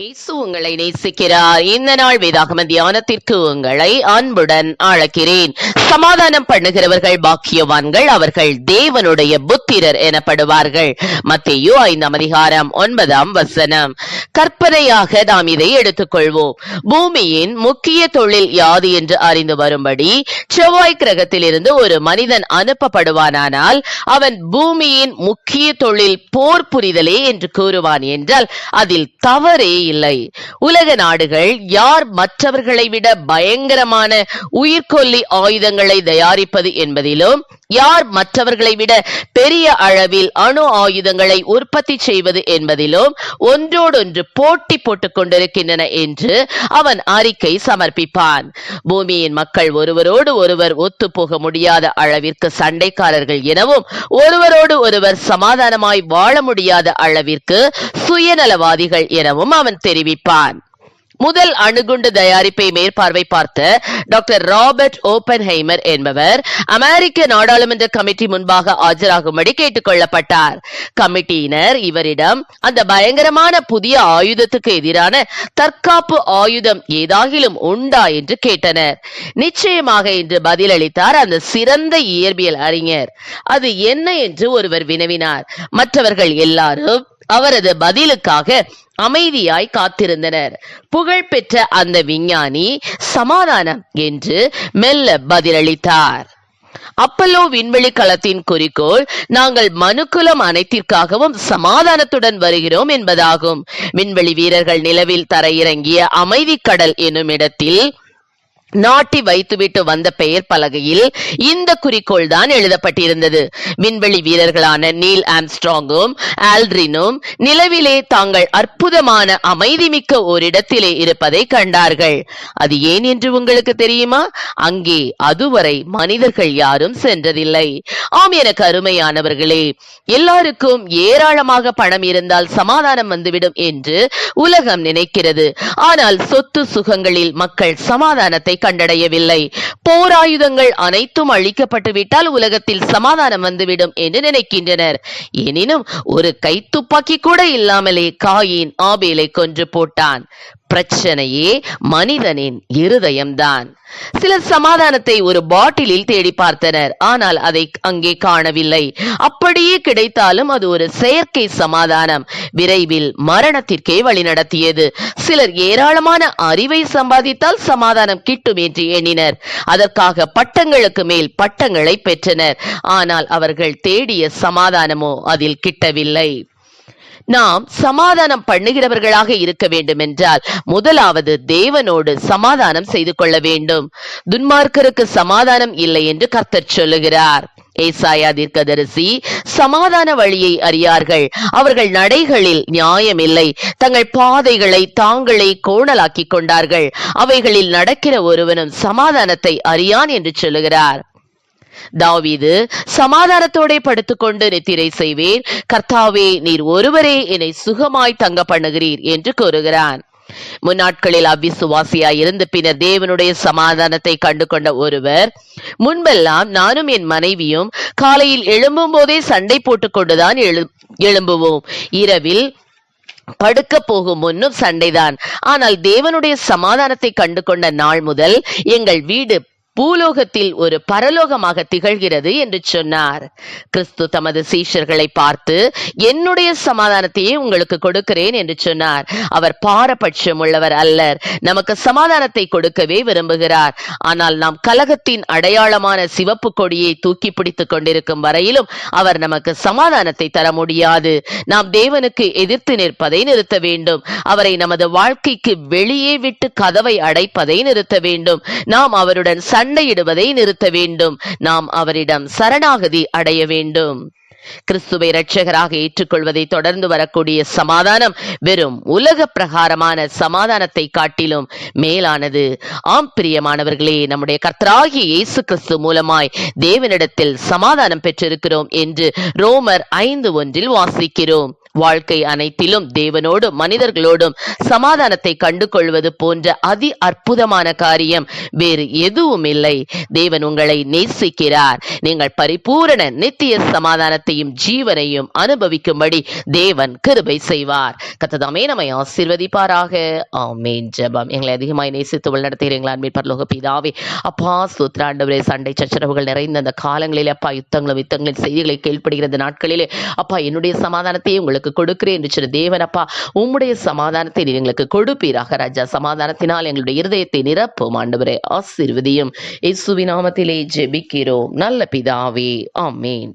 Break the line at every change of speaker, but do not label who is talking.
இயேசு உங்களை நேசிக்கிறார். இந்த நாள் வேதாகம தியானத்திற்கு உங்களை அன்புடன் அழைக்கிறேன். சமாதானம் பண்ணுகிறவர்கள் பாக்கியவான்கள், அவர்கள் தேவனுடைய புத்திரர் எனப்படுவார்கள். மத்தேயு 5:9. கற்பனையாக நாம் இதை எடுத்துக்கொள்வோம். பூமியின் முக்கிய தொழில் யாது என்று அறிந்து வரும்படி செவ்வாய் கிரகத்திலிருந்து ஒரு மனிதன் அனுப்பப்படுவானால் அவன் பூமியின் முக்கிய தொழில் போர் புரிதலே என்று கூறுவான் என்றால் அதில் தவறே இல்லை. உலக நாடுகள் யார் மற்றவர்களை விட பயங்கரமான உயிர்கொல்லி ஆயுதங்களை தயாரிப்பது என்பதிலும் யார் மற்றவர்களை விட பெரிய அளவில் அணு ஆயுதங்களை உற்பத்தி செய்வது என்பதிலும் ஒன்றோடொன்று போட்டி போட்டுக் கொண்டிருக்கின்றன என்று அவன் அறிக்கை சமர்ப்பிப்பான். பூமியின் மக்கள் ஒருவரோடு ஒருவர் ஒத்து போக முடியாத அளவிற்கு சண்டைக்காரர்கள் எனவும் ஒருவரோடு ஒருவர் சமாதானமாய் வாழ முடியாத அளவிற்கு சுயநலவாதிகள் எனவும் அவன் தெரிவிப்பான். முதல் அணுகுண்டு தயாரிப்பை மேற்பார்வை பார்த்த டாக்டர் ராபர்ட் ஓப்பன்ஹைமர் என்பவர் அமெரிக்க நாடாளுமன்ற கமிட்டி முன்பாக ஆஜராகும்படி கேட்டுக் கொள்ளப்பட்டார். கமிட்டியினர் இவரிடம் அந்த பயங்கரமான புதிய ஆயுதத்துக்கு எதிரான தற்காப்பு ஆயுதம் ஏதாகிலும் உண்டா என்று கேட்டனர். நிச்சயமாக என்று பதிலளித்தார் அந்த சிறந்த இயற்பியல் அறிஞர். அது என்ன என்று ஒருவர் வினவினார். மற்றவர்கள் எல்லாரும் அவரது பதிலுக்காக அமைதியாய் காத்திருந்தனர். புகழ்பெற்ற அந்த விஞ்ஞானி சமாதானம் என்று மெல்ல பதிலளித்தார். அப்பல்லோ விண்வெளி களத்தின் குறிக்கோள் நாங்கள் மனுக்குலம் அனைத்திற்காகவும் சமாதானத்துடன் வருகிறோம் என்பதாகும். விண்வெளி வீரர்கள் நிலவில் தரையிறங்கிய அமைதி கடல் என்னும் இடத்தில் நாட்டி வைத்துவிட்டு வந்த பெயர் பலகையில் இந்த குறிக்கோள் தான் எழுதப்பட்டிருந்தது. விண்வெளி வீரர்களான நீல் ஆம்ஸ்ட்ராங்கும் ஆல்ட்ரினும் நிலவிலே தாங்கள் அற்புதமான அமைதிமிக்க ஓரிடத்திலே இருப்பதை கண்டார்கள். அது ஏன் என்று உங்களுக்கு தெரியுமா? அங்கே அதுவரை மனிதர்கள் யாரும் சென்றதில்லை. ஆம், எனக்கு அருமையானவர்களே, எல்லாருக்கும் ஏராளமாக பணம் இருந்தால் சமாதானம் வந்துவிடும் என்று உலகம் நினைக்கிறது. ஆனால் சொத்து சுகங்களில் மக்கள் சமாதானத்தை கண்டடையவில்லை. போராயுதங்கள் அனைத்தும் அழிக்கப்பட்டு விட்டால் உலகத்தில் சமாதானம் வந்துவிடும் என்று நினைக்கின்றனர். எனினும் ஒரு கைத்துப்பாக்கி கூட இல்லாமலே காயின் ஆபேலை கொன்று போட்டான். பிரச்சனையே மனிதனின் இருதயம்தான். சிலர் சமாதானத்தை ஒரு பாட்டிலில் தேடி பார்த்தனர். ஆனால் அதை அங்கே காணவில்லை. அப்படியே கிடைத்தாலும் அது ஒரு செயற்கை சமாதானம், விரைவில் மரணத்திற்கே வழிநடத்தியது. சிலர் ஏராளமான அறிவை சம்பாதித்தால் சமாதானம் கிட்டும் என்று எண்ணினர். அதற்காக பட்டங்களுக்கு மேல் பட்டங்களை பெற்றனர். ஆனால் அவர்கள் தேடிய சமாதானமோ அதில் கிட்டவில்லை. நாம் சமாதானம் பண்ணுகிறவர்களாக இருக்க வேண்டும் என்றால் முதலாவது தேவனோடு சமாதானம் செய்து கொள்ள வேண்டும். துன்மார்க்கருக்கு சமாதானம் இல்லை என்று கர்த்தர் சொல்லுகிறார். ஏசாயா தீர்க்கதரிசி சமாதான வழியை அறியார்கள், அவர்கள் நடைகளில் நியாயம் இல்லை, தங்கள் பாதைகளை தாங்களே கோணலாக்கி கொண்டார்கள், அவைகளில் நடக்கிற ஒருவனும் சமாதானத்தை அறியான் என்று சொல்லுகிறார். தாவீது சமாதானத்தோட படுத்துக்கொண்டு நித்திரை செய்வேன், கர்த்தாவே நீர் ஒருவரே என்னை சுகமாய் தங்க பண்ணுகிறீர் என்று கூறுகிறான். முன்னாட்களில் அவ்விசுவாசியாய் இருந்து பின்னர் தேவனுடைய சமாதானத்தை கண்டு கொண்ட ஒருவர், முன்பெல்லாம் நானும் என் மனைவியும் காலையில் எழும்பும் போதே சண்டை போட்டுக் கொண்டுதான் எழும்புவோம், இரவில் படுக்க போகும் முன்னும் சண்டைதான். ஆனால் தேவனுடைய சமாதானத்தை கண்டு கொண்ட நாள் முதல் எங்கள் வீடு பூலோகத்தில் ஒரு பரலோகமாக திகழ்கிறது என்று சொன்னார். கிறிஸ்து தமது சீஷர்களை பார்த்து என்னுடைய சமாதானத்தையே உங்களுக்கு கொடுக்கிறேன் என்று சொன்னார். அவர் பாரபட்சம் உள்ளவர் அல்லர், நமக்கு சமாதானத்தை கொடுக்கவே விரும்புகிறார். ஆனால் நாம் கலகத்தின் அடையாளமான சிவப்பு கொடியை தூக்கி பிடித்துக் கொண்டிருக்கும் வரையிலும் அவர் நமக்கு சமாதானத்தை தர முடியாது. நாம் தேவனுக்கு எதிர்த்து நிற்பதை நிறுத்த வேண்டும். அவரை நமது வாழ்க்கைக்கு வெளியே விட்டு கதவை அடைப்பதை நிறுத்த வேண்டும். நாம் அவருடன் சண்டையிடுவதை நிறுத்த வேண்டும். நாம் அவரிடம் சரணாகதி அடைய வேண்டும். கிறிஸ்துவை இரட்சகராக ஏற்றுக்கொள்வதை தொடர்ந்து வரக்கூடிய சமாதானம் வெறும் உலக பிரகாரமான சமாதானத்தை காட்டிலும் மேலானது. ஆம் பிரியமானவர்களே, நம்முடைய கர்த்தராகிய இயேசு கிறிஸ்து மூலமாய் தேவனிடத்தில் சமாதானம் பெற்றிருக்கிறோம் என்று ரோமர் 5:1 வாசிக்கிறோம். வாழ்க்கை அனைத்திலும் தேவனோடும் மனிதர்களோடும் சமாதானத்தை கண்டு கொள்வது போன்ற அதி அற்புதமான காரியம் வேறு எதுவும் இல்லை. தேவன் உங்களை நேசிக்கிறார். நீங்கள் பரிபூரண நித்திய சமாதானத்தையும் ஜீவனையும் அனுபவிக்கும்படி தேவன் கிருபை செய்வார். கர்த்தர் நம்மை ஆசீர்வதிப்பாராக. ஆமென். ஜெபம். எங்களை அதிகமாய் நேசித்து வழிநடத்துகிறீங்களா அன்பின் பரலோக பிதாவே, அப்பா ஸ்தோத்திரம் ஆண்டவரே. சண்டை சச்சரவுகள் நிறைந்த அந்த காலங்களிலே அப்பா யுத்தங்களின் செய்திகளை கேள்விப்படுகிற நாட்களிலே அப்பா என்னுடைய சமாதானத்தை உங்களுக்கு கொடுக்கிறேன் என்று சொன்ன தேவன் அப்பா, உம்முடைய சமாதானத்தை நீர் எங்களுக்கு கொடுப்பீராக ராஜா. சமாதானத்தினால் எங்களுடைய இருதயத்தை நிரப்பும் ஆண்டவரே. ஆசீர்வதியும். இயேசுவின் நாமத்திலே ஜெபிக்கிறோம் நல்ல பிதாவே. ஆமென்.